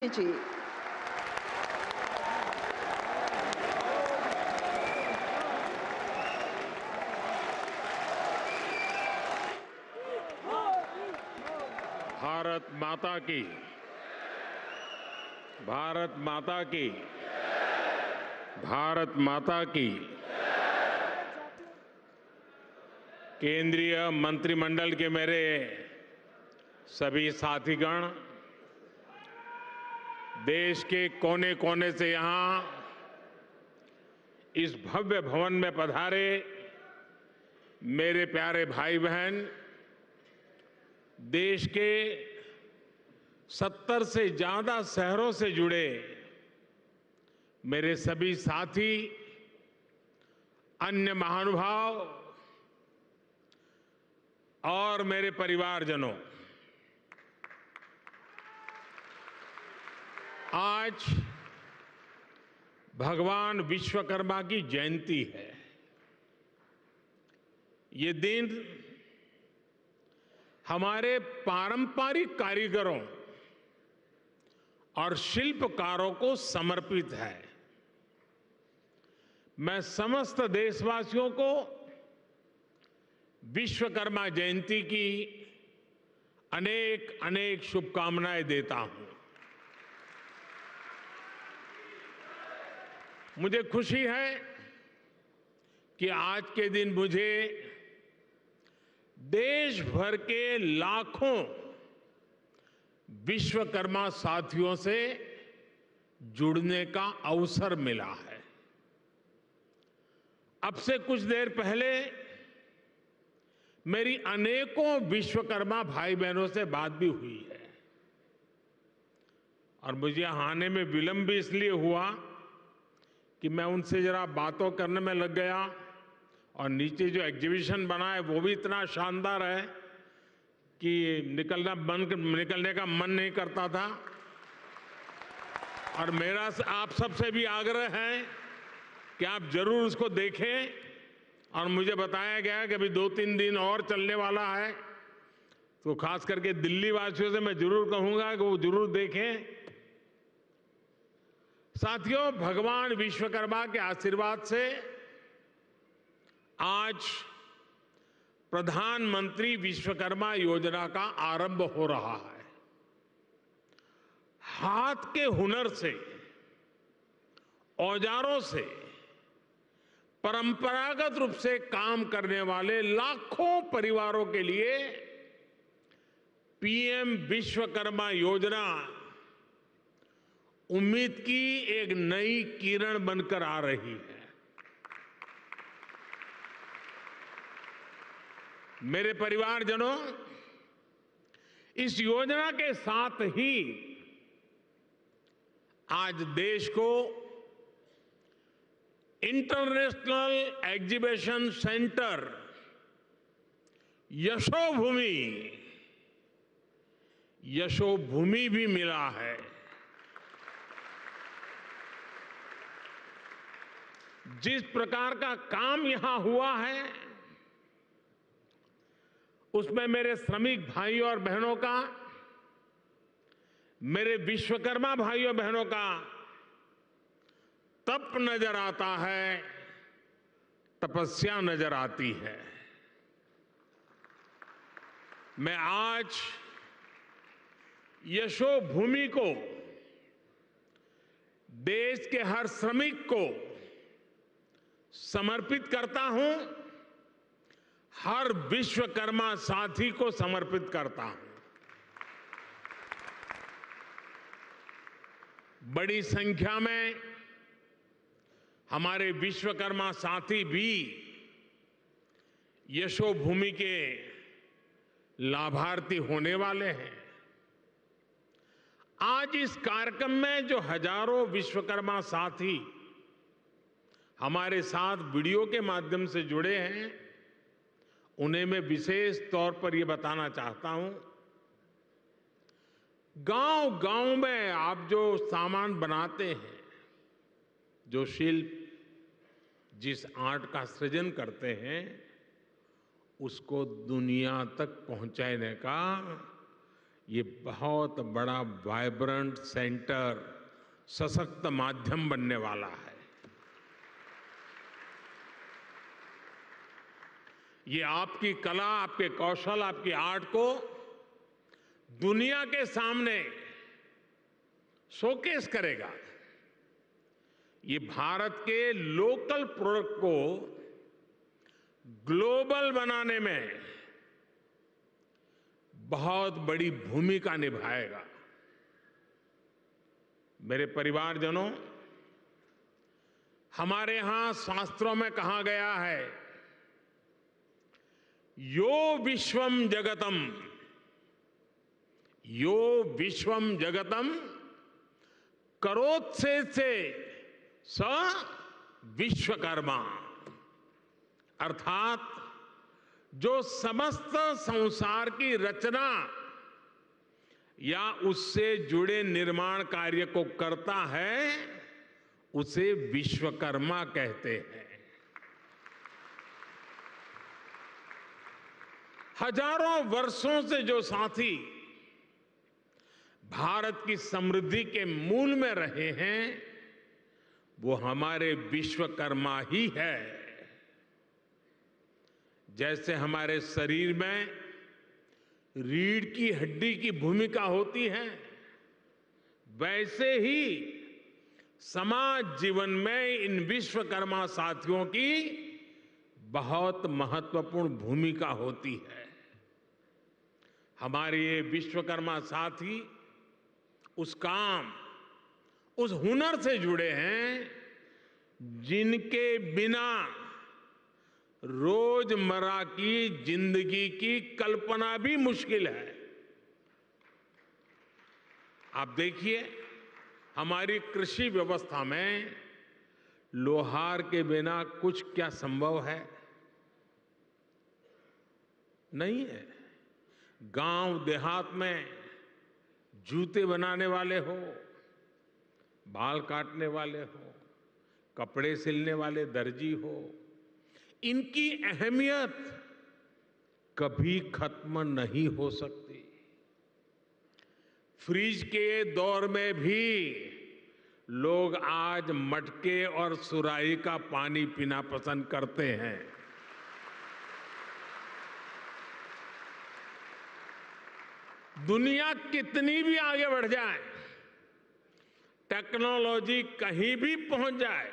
जी। भारत माता की, भारत माता की, भारत माता की। केंद्रीय मंत्रिमंडल के मेरे सभी साथीगण, देश के कोने कोने से यहां इस भव्य भवन में पधारे मेरे प्यारे भाई बहन, देश के 70 से ज्यादा शहरों से जुड़े मेरे सभी साथी, अन्य महानुभाव और मेरे परिवारजनों, आज भगवान विश्वकर्मा की जयंती है। ये दिन हमारे पारंपरिक कारीगरों और शिल्पकारों को समर्पित है। मैं समस्त देशवासियों को विश्वकर्मा जयंती की अनेक अनेक शुभकामनाएं देता हूं। मुझे खुशी है कि आज के दिन मुझे देश भर के लाखों विश्वकर्मा साथियों से जुड़ने का अवसर मिला है। अब से कुछ देर पहले मेरी अनेकों विश्वकर्मा भाई बहनों से बात भी हुई है और मुझे आने में विलंब भी इसलिए हुआ कि मैं उनसे जरा बातों करने में लग गया और नीचे जो एग्जीबिशन बना है वो भी इतना शानदार है कि निकलने का मन नहीं करता था। और मेरा आप सबसे भी आग्रह है कि आप जरूर उसको देखें और मुझे बताया गया कि अभी 2-3 दिन और चलने वाला है, तो खास करके दिल्ली वासियों से मैं जरूर कहूंगा कि वो जरूर देखें। साथियों, भगवान विश्वकर्मा के आशीर्वाद से आज प्रधानमंत्री विश्वकर्मा योजना का आरंभ हो रहा है। हाथ के हुनर से, औजारों से परंपरागत रूप से काम करने वाले लाखों परिवारों के लिए पीएम विश्वकर्मा योजना उम्मीद की एक नई किरण बनकर आ रही है। मेरे परिवारजनों, इस योजना के साथ ही आज देश को इंटरनेशनल एग्जीबिशन सेंटर यशोभूमि भी मिला है। जिस प्रकार का काम यहां हुआ है उसमें मेरे श्रमिक भाइयों और बहनों का, मेरे विश्वकर्मा भाइयों बहनों का तप नजर आता है, तपस्या नजर आती है। मैं आज यशोभूमि को, देश के हर श्रमिक को समर्पित करता हूं, हर विश्वकर्मा साथी को समर्पित करता हूं। बड़ी संख्या में हमारे विश्वकर्मा साथी भी यशोभूमि के लाभार्थी होने वाले हैं। आज इस कार्यक्रम में जो हजारों विश्वकर्मा साथी हमारे साथ वीडियो के माध्यम से जुड़े हैं, उन्हें मैं विशेष तौर पर यह बताना चाहता हूं, गांव-गांव में आप जो सामान बनाते हैं, जो शिल्प, जिस आर्ट का सृजन करते हैं, उसको दुनिया तक पहुंचाने का ये बहुत बड़ा वाइब्रेंट सेंटर, सशक्त माध्यम बनने वाला है। ये आपकी कला, आपके कौशल, आपकी आर्ट को दुनिया के सामने शोकेस करेगा। ये भारत के लोकल प्रोडक्ट को ग्लोबल बनाने में बहुत बड़ी भूमिका निभाएगा। मेरे परिवारजनों, हमारे यहां शास्त्रों में कहा गया है, यो विश्वम जगतम, यो विश्वम जगतम करोत्से से स विश्वकर्मा। अर्थात जो समस्त संसार की रचना या उससे जुड़े निर्माण कार्य को करता है, उसे विश्वकर्मा कहते हैं। हजारों वर्षों से जो साथी भारत की समृद्धि के मूल में रहे हैं, वो हमारे विश्वकर्मा ही है। जैसे हमारे शरीर में रीढ़ की हड्डी की भूमिका होती है, वैसे ही समाज जीवन में इन विश्वकर्मा साथियों की बहुत महत्वपूर्ण भूमिका होती है। हमारे ये विश्वकर्मा साथी उस काम, उस हुनर से जुड़े हैं जिनके बिना रोजमर्रा की जिंदगी की कल्पना भी मुश्किल है। आप देखिए, हमारी कृषि व्यवस्था में लोहार के बिना कुछ क्या संभव है? नहीं है। गांव देहात में जूते बनाने वाले हो, बाल काटने वाले हो, कपड़े सिलने वाले दर्जी हो, इनकी अहमियत कभी खत्म नहीं हो सकती। फ्रिज के दौर में भी लोग आज मटके और सुराही का पानी पीना पसंद करते हैं। दुनिया कितनी भी आगे बढ़ जाए, टेक्नोलॉजी कहीं भी पहुंच जाए,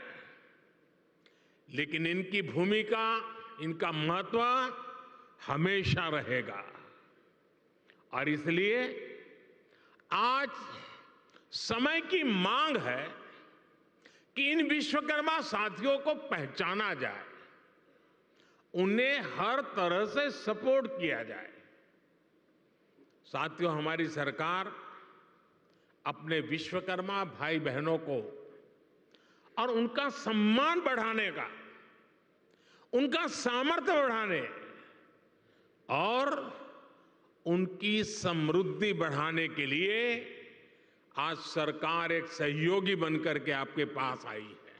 लेकिन इनकी भूमिका, इनका महत्व हमेशा रहेगा। और इसलिए आज समय की मांग है कि इन विश्वकर्मा साथियों को पहचाना जाए, उन्हें हर तरह से सपोर्ट किया जाए। साथियों, हमारी सरकार अपने विश्वकर्मा भाई बहनों को और उनका सम्मान बढ़ाने का, उनका सामर्थ्य बढ़ाने और उनकी समृद्धि बढ़ाने के लिए आज सरकार एक सहयोगी बनकर के आपके पास आई है।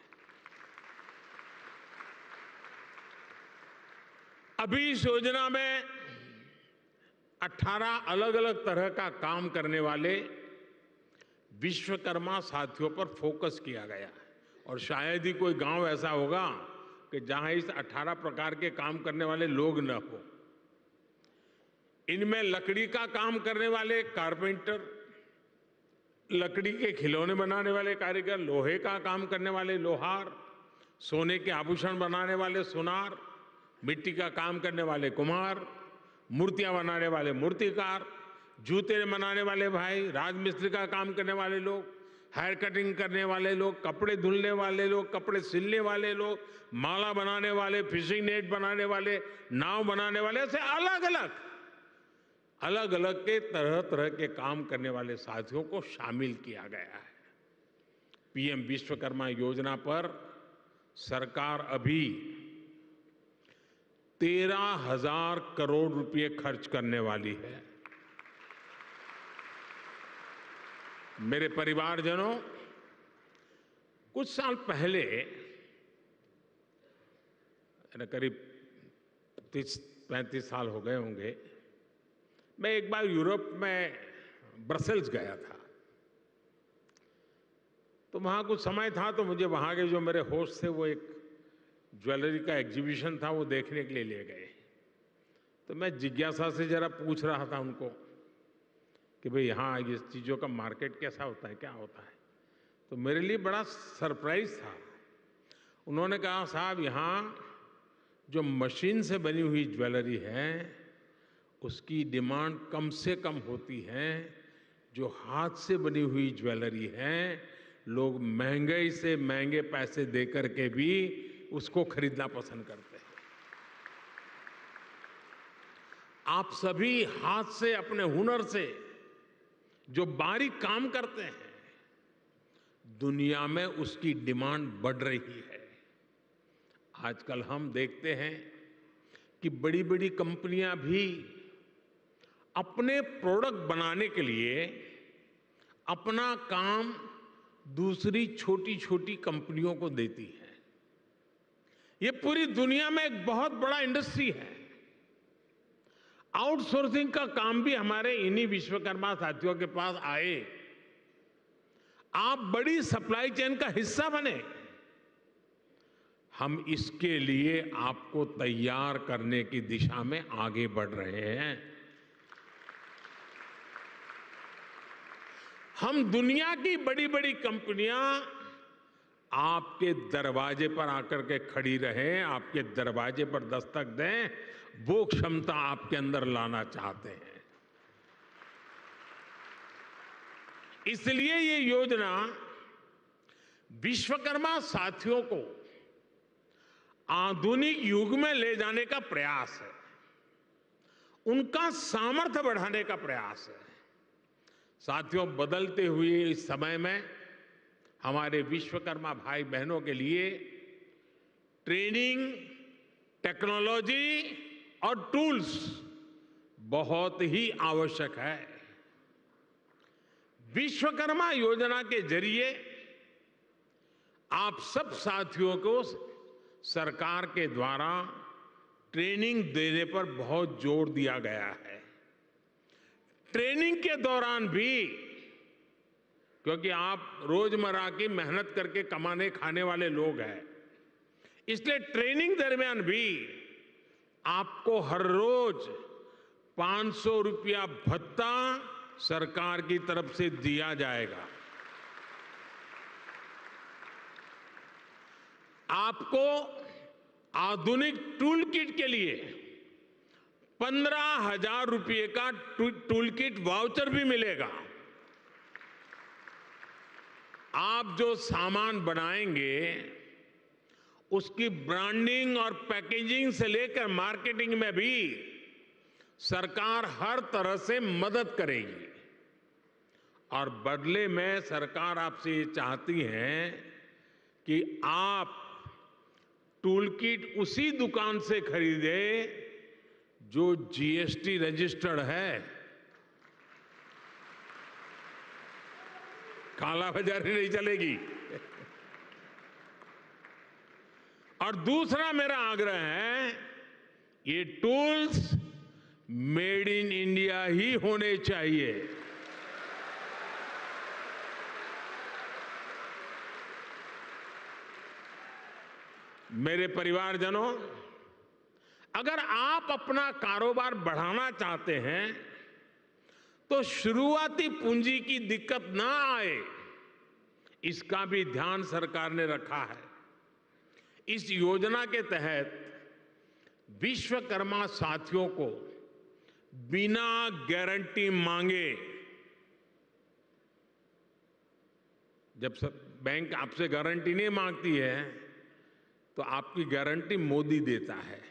अभी इस योजना में 18 अलग अलग तरह का काम करने वाले विश्वकर्मा साथियों पर फोकस किया गया है। और शायद ही कोई गांव ऐसा होगा कि जहां इस 18 प्रकार के काम करने वाले लोग न हो। इनमें लकड़ी का काम करने वाले कारपेंटर, लकड़ी के खिलौने बनाने वाले कारीगर, लोहे का काम करने वाले लोहार, सोने के आभूषण बनाने वाले सुनार, मिट्टी का काम करने वाले कुम्हार, मूर्तियां बनाने वाले मूर्तिकार, जूते बनाने वाले भाई, राजमिस्त्री का काम करने वाले लोग, हेयर कटिंग करने वाले लोग, कपड़े धुलने वाले लोग, कपड़े सिलने वाले लोग, माला बनाने वाले, फिशिंग नेट बनाने वाले, नाव बनाने वाले, ऐसे अलग अलग के तरह तरह के काम करने वाले साथियों को शामिल किया गया है। पीएम विश्वकर्मा योजना पर सरकार अभी 13,000 करोड़ रुपए खर्च करने वाली है। मेरे परिवारजनों, कुछ साल पहले, करीब 30-35 साल हो गए होंगे, मैं एक बार यूरोप में ब्रसेल्स गया था। तो वहाँ कुछ समय था तो मुझे वहाँ के जो मेरे होस्ट थे वो एक ज्वेलरी का एग्जीबिशन था वो देखने के लिए ले गए। तो मैं जिज्ञासा से जरा पूछ रहा था उनको कि भाई यहाँ ये चीज़ों का मार्केट कैसा होता है, क्या होता है। तो मेरे लिए बड़ा सरप्राइज था। उन्होंने कहा साहब यहाँ जो मशीन से बनी हुई ज्वेलरी है उसकी डिमांड कम से कम होती है, जो हाथ से बनी हुई ज्वेलरी है लोग महंगे से महंगे पैसे दे करके भी उसको खरीदना पसंद करते हैं। आप सभी हाथ से अपने हुनर से जो बारीक काम करते हैं दुनिया में उसकी डिमांड बढ़ रही है। आजकल हम देखते हैं कि बड़ी बड़ी कंपनियां भी अपने प्रोडक्ट बनाने के लिए अपना काम दूसरी छोटी छोटी कंपनियों को देती है। ये पूरी दुनिया में एक बहुत बड़ा इंडस्ट्री है। आउटसोर्सिंग का काम भी हमारे इन्हीं विश्वकर्मा साथियों के पास आए। आप बड़ी सप्लाई चेन का हिस्सा बने। हम इसके लिए आपको तैयार करने की दिशा में आगे बढ़ रहे हैं। हम दुनिया की बड़ी बड़ी कंपनियां आपके दरवाजे पर आकर के खड़ी रहें, आपके दरवाजे पर दस्तक दें, वो क्षमता आपके अंदर लाना चाहते हैं। इसलिए ये योजना विश्वकर्मा साथियों को आधुनिक युग में ले जाने का प्रयास है, उनका सामर्थ्य बढ़ाने का प्रयास है। साथियों, बदलते हुए इस समय में हमारे विश्वकर्मा भाई बहनों के लिए ट्रेनिंग, टेक्नोलॉजी और टूल्स बहुत ही आवश्यक है। विश्वकर्मा योजना के जरिए आप सब साथियों को सरकार के द्वारा ट्रेनिंग देने पर बहुत जोर दिया गया है। ट्रेनिंग के दौरान भी, क्योंकि आप रोजमर्रा की मेहनत करके कमाने खाने वाले लोग हैं, इसलिए ट्रेनिंग दरमियान भी आपको हर रोज 500 रुपया भत्ता सरकार की तरफ से दिया जाएगा। आपको आधुनिक टूल किट के लिए 15,000 रुपये का टूल किट वाउचर भी मिलेगा। आप जो सामान बनाएंगे उसकी ब्रांडिंग और पैकेजिंग से लेकर मार्केटिंग में भी सरकार हर तरह से मदद करेगी। और बदले में सरकार आपसे ये चाहती है कि आप टूल किट उसी दुकान से खरीदे जो जीएसटी रजिस्टर्ड है। कालाबाजारी नहीं चलेगी। और दूसरा मेरा आग्रह है, ये टूल्स मेड इन इंडिया ही होने चाहिए। मेरे परिवारजनों, अगर आप अपना कारोबार बढ़ाना चाहते हैं तो शुरुआती पूंजी की दिक्कत ना आए, इसका भी ध्यान सरकार ने रखा है। इस योजना के तहत विश्वकर्मा साथियों को बिना गारंटी मांगे, जब बैंक आपसे गारंटी नहीं मांगती है तो आपकी गारंटी मोदी देता है।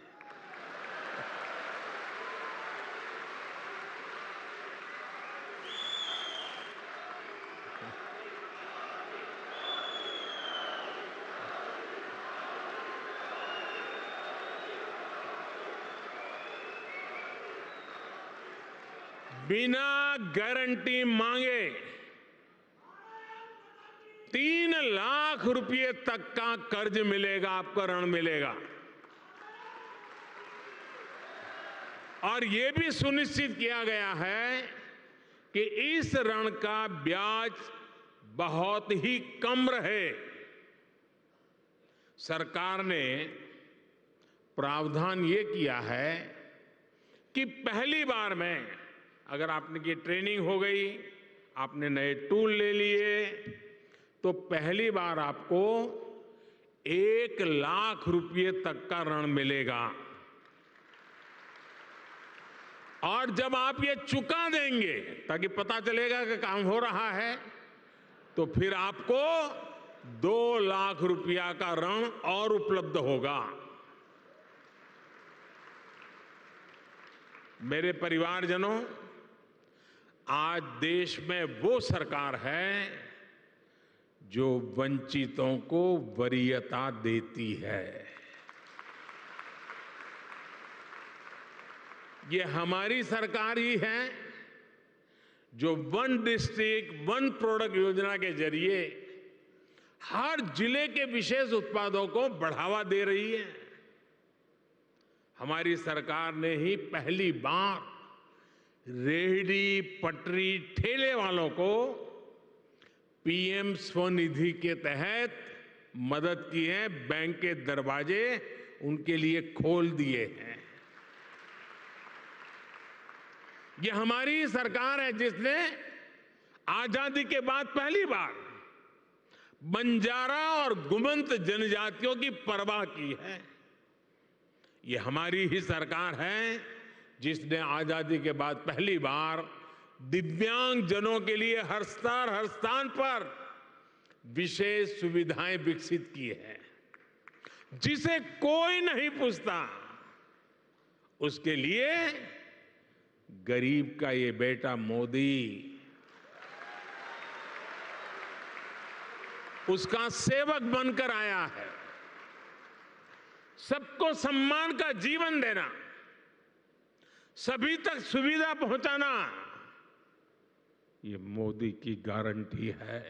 बिना गारंटी मांगे 3 लाख रुपए तक का कर्ज मिलेगा, आपको ऋण मिलेगा। और यह भी सुनिश्चित किया गया है कि इस ऋण का ब्याज बहुत ही कम रहे। सरकार ने प्रावधान ये किया है कि पहली बार में अगर आपने की ट्रेनिंग हो गई, आपने नए टूल ले लिए, तो पहली बार आपको 1,00,000 रुपये तक का ऋण मिलेगा। और जब आप ये चुका देंगे, ताकि पता चलेगा कि काम हो रहा है, तो फिर आपको 2,00,000 रुपया का ऋण और उपलब्ध होगा। मेरे परिवारजनों, आज देश में वो सरकार है जो वंचितों को वरीयता देती है। ये हमारी सरकार ही है जो वन डिस्ट्रिक्ट वन प्रोडक्ट योजना के जरिए हर जिले के विशेष उत्पादों को बढ़ावा दे रही है। हमारी सरकार ने ही पहली बार रेहड़ी, पटरी, ठेले वालों को पीएम स्वनिधि के तहत मदद की है। बैंक के दरवाजे उनके लिए खोल दिए हैं। ये हमारी सरकार है जिसने आजादी के बाद पहली बार बंजारा और गुमंत जनजातियों की परवाह की है। ये हमारी ही सरकार है जिसने आजादी के बाद पहली बार दिव्यांग जनों के लिए हर स्थान पर विशेष सुविधाएं विकसित की है। जिसे कोई नहीं पूछता, उसके लिए गरीब का ये बेटा मोदी उसका सेवक बनकर आया है। सबको सम्मान का जीवन देना, सभी तक सुविधा पहुंचाना, ये मोदी की गारंटी है।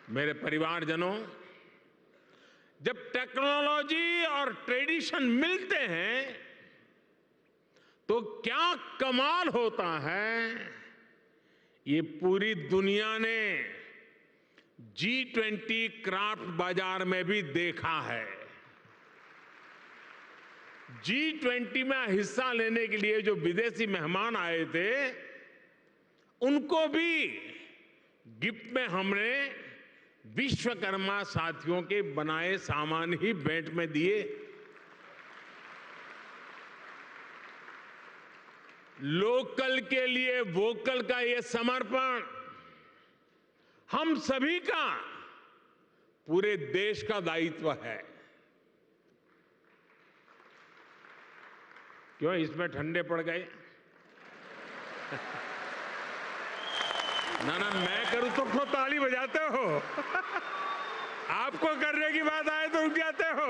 मेरे परिवारजनों, जब टेक्नोलॉजी और ट्रेडिशन मिलते हैं तो क्या कमाल होता है, ये पूरी दुनिया ने G20 क्राफ्ट बाजार में भी देखा है। G20 में हिस्सा लेने के लिए जो विदेशी मेहमान आए थे, उनको भी गिफ्ट में हमने विश्वकर्मा साथियों के बनाए सामान ही भेंट में दिए। लोकल के लिए वोकल का ये समर्पण हम सभी का, पूरे देश का दायित्व है। क्यों इसमें ठंडे पड़ गए? ना ना, मैं करूं तो ताली बजाते हो, आपको करने की बात आए तो रुक जाते हो।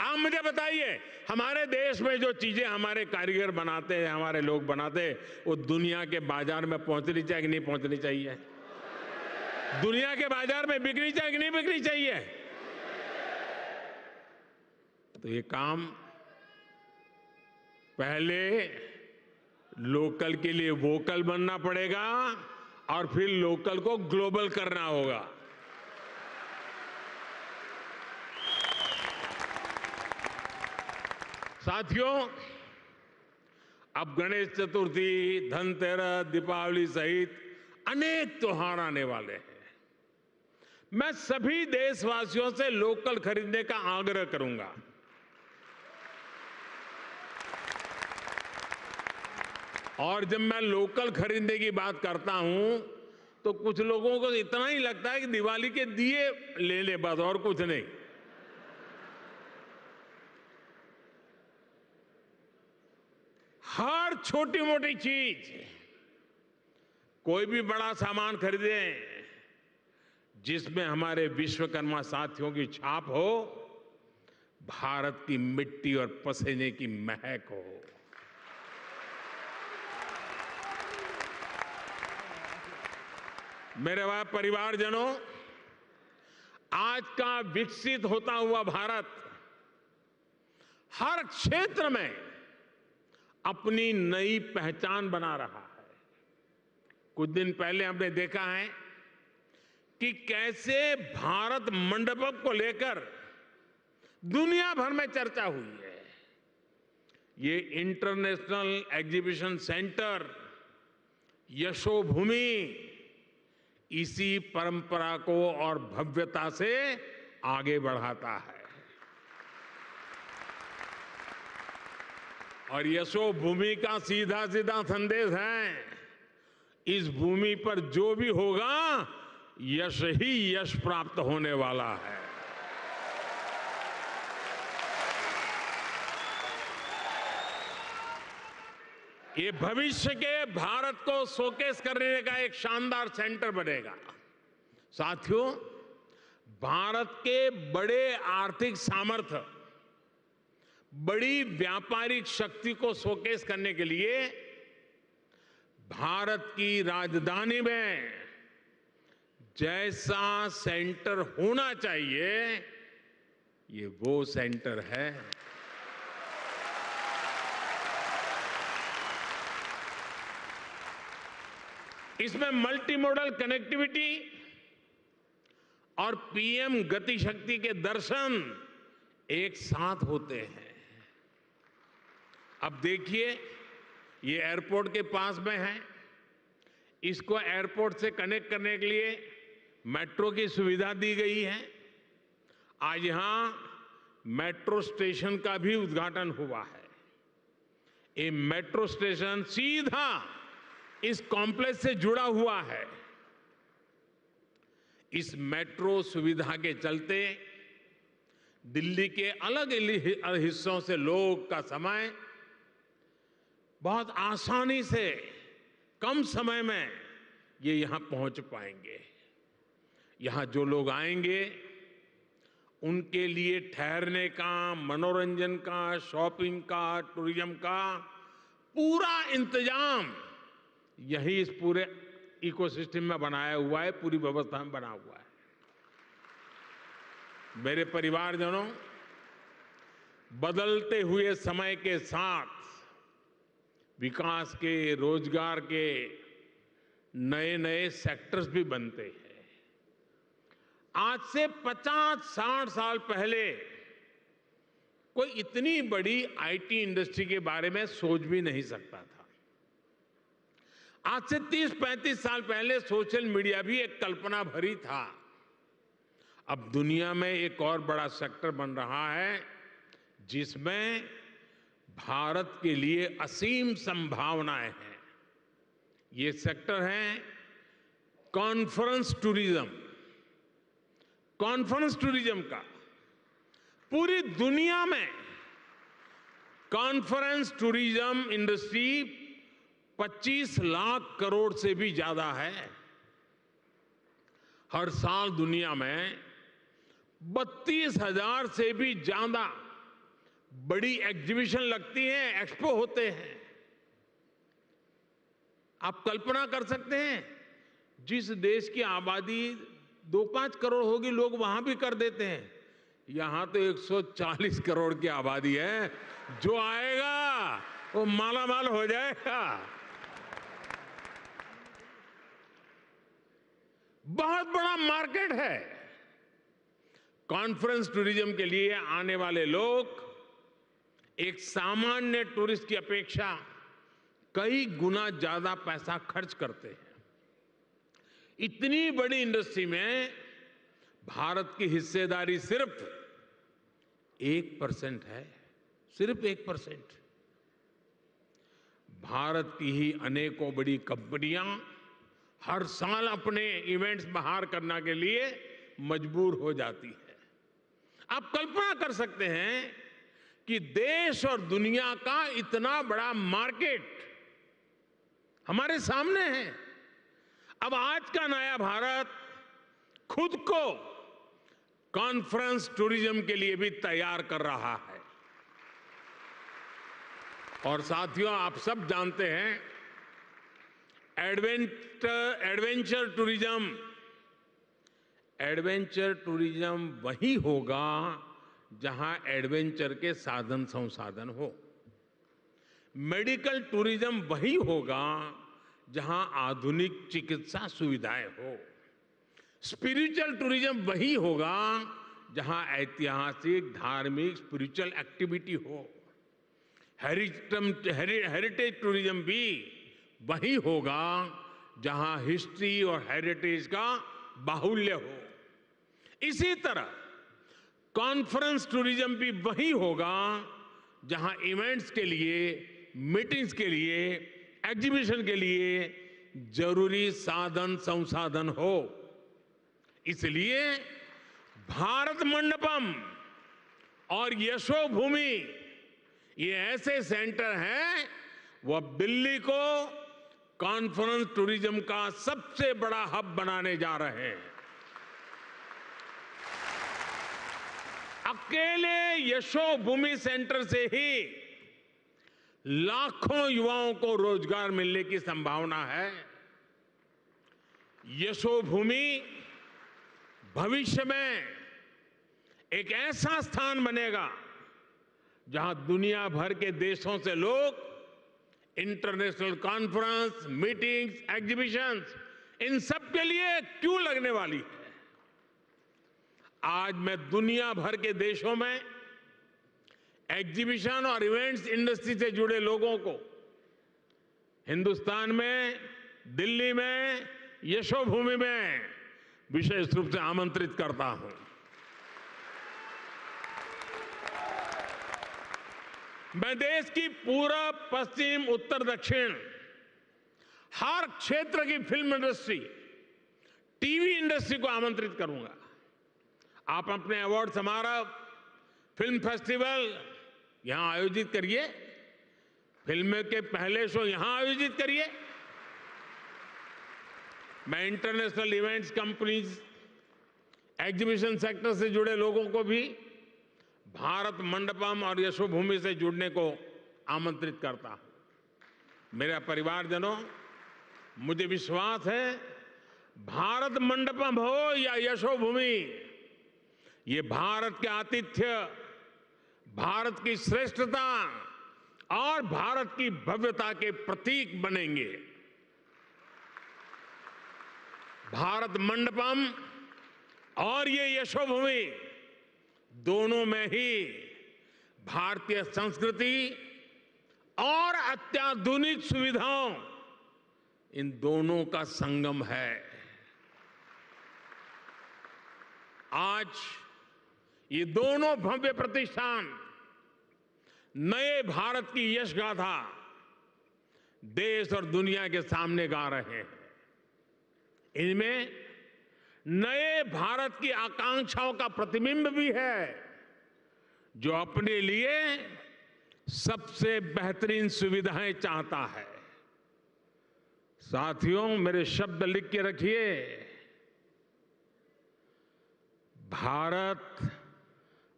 आप मुझे बताइए, हमारे देश में जो चीजें हमारे कारीगर बनाते हैं, हमारे लोग बनाते हैं, वो दुनिया के बाजार में पहुंचनी चाहिए कि नहीं पहुंचनी चाहिए? दुनिया के बाजार में बिकनी चाहिए कि नहीं बिकनी चाहिए? तो ये काम पहले लोकल के लिए वोकल बनना पड़ेगा और फिर लोकल को ग्लोबल करना होगा। साथियों, अब गणेश चतुर्थी, धनतेरस, दीपावली सहित अनेक त्योहार आने वाले हैं। मैं सभी देशवासियों से लोकल खरीदने का आग्रह करूंगा। और जब मैं लोकल खरीदने की बात करता हूं तो कुछ लोगों को इतना ही लगता है कि दिवाली के दिए ले ले, बस और कुछ नहीं। हर छोटी मोटी चीज, कोई भी बड़ा सामान खरीदें जिसमें हमारे विश्वकर्मा साथियों की छाप हो, भारत की मिट्टी और पसीने की महक हो। मेरे परिवारजनों, आज का विकसित होता हुआ भारत हर क्षेत्र में अपनी नई पहचान बना रहा है। कुछ दिन पहले हमने देखा है कि कैसे भारत मंडपम को लेकर दुनिया भर में चर्चा हुई है। ये इंटरनेशनल एग्जीबिशन सेंटर यशोभूमि इसी परंपरा को और भव्यता से आगे बढ़ाता है। और यशोभूमि का सीधा सीधा संदेश है, इस भूमि पर जो भी होगा यश ही यश प्राप्त होने वाला है। ये भविष्य के भारत को शोकेस करने का एक शानदार सेंटर बनेगा। साथियों, भारत के बड़े आर्थिक सामर्थ्य, बड़ी व्यापारिक शक्ति को शोकेस करने के लिए भारत की राजधानी में जैसा सेंटर होना चाहिए, ये वो सेंटर है। इसमें मल्टी मॉडल कनेक्टिविटी और पीएम गति शक्ति के दर्शन एक साथ होते हैं। अब देखिए, ये एयरपोर्ट के पास में है। इसको एयरपोर्ट से कनेक्ट करने के लिए मेट्रो की सुविधा दी गई है। आज यहां मेट्रो स्टेशन का भी उद्घाटन हुआ है। ये मेट्रो स्टेशन सीधा इस कॉम्प्लेक्स से जुड़ा हुआ है। इस मेट्रो सुविधा के चलते दिल्ली के अलग अलग हिस्सों से लोग का समय बहुत आसानी से कम समय में ये यहां पहुंच पाएंगे। यहां जो लोग आएंगे उनके लिए ठहरने का, मनोरंजन का, शॉपिंग का, टूरिज्म का पूरा इंतजाम यही इस पूरे इकोसिस्टम में बनाया हुआ है, पूरी व्यवस्था में बना हुआ है। मेरे परिवारजनों, बदलते हुए समय के साथ विकास के, रोजगार के नए नए सेक्टर्स भी बनते हैं। आज से 50-60 साल पहले कोई इतनी बड़ी आईटी इंडस्ट्री के बारे में सोच भी नहीं सकता था। आज से 30-35 साल पहले सोशल मीडिया भी एक कल्पना भरी था। अब दुनिया में एक और बड़ा सेक्टर बन रहा है जिसमें भारत के लिए असीम संभावनाएं हैं। ये सेक्टर है कॉन्फ्रेंस टूरिज्म। कॉन्फ्रेंस टूरिज्म का पूरी दुनिया में conference tourism industry 25 lakh crore से भी ज्यादा है। हर साल दुनिया में 32,000 से भी ज्यादा बड़ी एग्जीबिशन लगती हैं, एक्सपो होते हैं। आप कल्पना कर सकते हैं, जिस देश की आबादी 2-5 करोड़ होगी, लोग वहां भी कर देते हैं। यहां तो 140 करोड़ की आबादी है। जो आएगा वो मालामाल हो जाएगा। बहुत बड़ा मार्केट है। कॉन्फ्रेंस टूरिज्म के लिए आने वाले लोग एक सामान्य टूरिस्ट की अपेक्षा कई गुना ज्यादा पैसा खर्च करते हैं। इतनी बड़ी इंडस्ट्री में भारत की हिस्सेदारी सिर्फ 1% है। सिर्फ 1%। भारत की ही अनेकों बड़ी कंपनियां हर साल अपने इवेंट्स बाहर करने के लिए मजबूर हो जाती है। आप कल्पना कर सकते हैं कि देश और दुनिया का इतना बड़ा मार्केट हमारे सामने है। अब आज का नया भारत खुद को कॉन्फ्रेंस टूरिज्म के लिए भी तैयार कर रहा है। और साथियों, आप सब जानते हैं, एडवेंचर टूरिज्म, एडवेंचर टूरिज्म वही होगा जहां एडवेंचर के साधन संसाधन हो। मेडिकल टूरिज्म वही होगा जहां आधुनिक चिकित्सा सुविधाएं हो। स्पिरिचुअल टूरिज्म वही होगा जहां ऐतिहासिक, धार्मिक, स्पिरिचुअल एक्टिविटी हो। हेरिटेज टूरिज्म भी वही होगा जहां हिस्ट्री और हेरिटेज का बाहुल्य हो। इसी तरह कॉन्फ्रेंस टूरिज्म भी वही होगा जहां इवेंट्स के लिए, मीटिंग्स के लिए, एग्जीबिशन के लिए जरूरी साधन संसाधन हो। इसलिए भारत मंडपम और यशोभूमि ये ऐसे सेंटर हैं, वो दिल्ली को कॉन्फ्रेंस टूरिज्म का सबसे बड़ा हब बनाने जा रहे हैं। अकेले यशोभूमि सेंटर से ही लाखों युवाओं को रोजगार मिलने की संभावना है। यशोभूमि भविष्य में एक ऐसा स्थान बनेगा जहां दुनिया भर के देशों से लोग इंटरनेशनल कॉन्फ्रेंस, मीटिंग्स, एग्जीबिशंस, इन सब के लिए क्यों लगने वाली है। आज मैं दुनिया भर के देशों में एग्जीबिशन और इवेंट्स इंडस्ट्री से जुड़े लोगों को हिंदुस्तान में, दिल्ली में, यशोभूमि में विशेष रूप से आमंत्रित करता हूं। मैं देश की पूरब, पश्चिम, उत्तर, दक्षिण हर क्षेत्र की फिल्म इंडस्ट्री, टीवी इंडस्ट्री को आमंत्रित करूंगा। आप अपने अवार्ड समारोह, फिल्म फेस्टिवल यहां आयोजित करिए, फिल्म के पहले शो यहां आयोजित करिए। मैं international events companies, exhibition sector से जुड़े लोगों को भी भारत मंडपम और यशोभूमि से जुड़ने को आमंत्रित करता हूं। मेरे परिवारजनों, मुझे विश्वास है भारत मंडपम हो या यशोभूमि, ये भारत के आतिथ्य, भारत की श्रेष्ठता और भारत की भव्यता के प्रतीक बनेंगे। भारत मंडपम और ये यशोभूमि दोनों में ही भारतीय संस्कृति और अत्याधुनिक सुविधाओं, इन दोनों का संगम है। आज ये दोनों भव्य प्रतिष्ठान नए भारत की यश गाथा देश और दुनिया के सामने गा रहे हैं। इनमें नए भारत की आकांक्षाओं का प्रतिबिंब भी है, जो अपने लिए सबसे बेहतरीन सुविधाएं चाहता है। साथियों, मेरे शब्द लिख के रखिए, भारत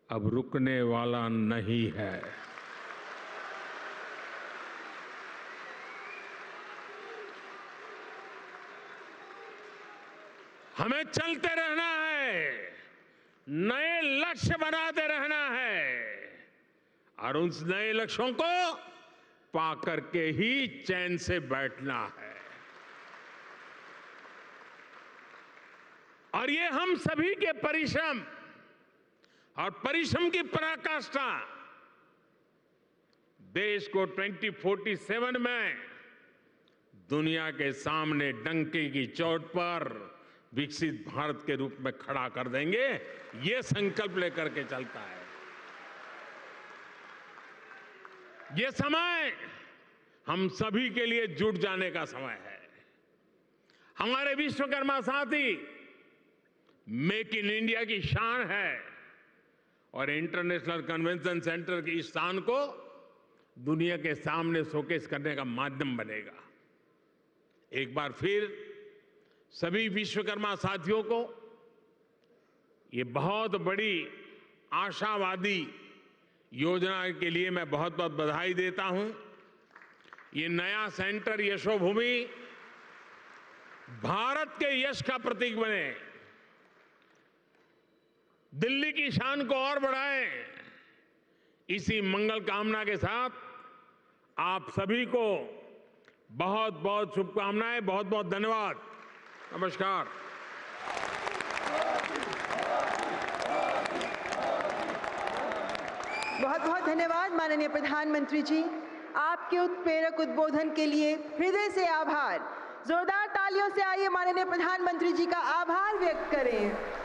अब रुकने वाला नहीं है। हमें चलते रहना है, नए लक्ष्य बनाते रहना है और उन नए लक्ष्यों को पाकर के ही चैन से बैठना है। और ये हम सभी के परिश्रम और परिश्रम की पराकाष्ठा देश को 2047 में दुनिया के सामने डंके की चोट पर विकसित भारत के रूप में खड़ा कर देंगे, ये संकल्प लेकर के चलता है। ये समय हम सभी के लिए जुट जाने का समय है। हमारे विश्वकर्मा साथी मेक इन इंडिया की शान है और इंटरनेशनल कन्वेंशन सेंटर की इस शान को दुनिया के सामने शोकेस करने का माध्यम बनेगा। एक बार फिर सभी विश्वकर्मा साथियों को ये बहुत बड़ी आशावादी योजना के लिए मैं बहुत बहुत बधाई देता हूं। ये नया सेंटर यशोभूमि भारत के यश का प्रतीक बने, दिल्ली की शान को और बढ़ाएं। इसी मंगल कामना के साथ आप सभी को बहुत बहुत शुभकामनाएं, बहुत बहुत धन्यवाद। नमस्कार। बहुत बहुत धन्यवाद माननीय प्रधानमंत्री जी। आपके उत्प्रेरक उद्बोधन के लिए हृदय से आभार। जोरदार तालियों से आइए माननीय प्रधानमंत्री जी का आभार व्यक्त करें।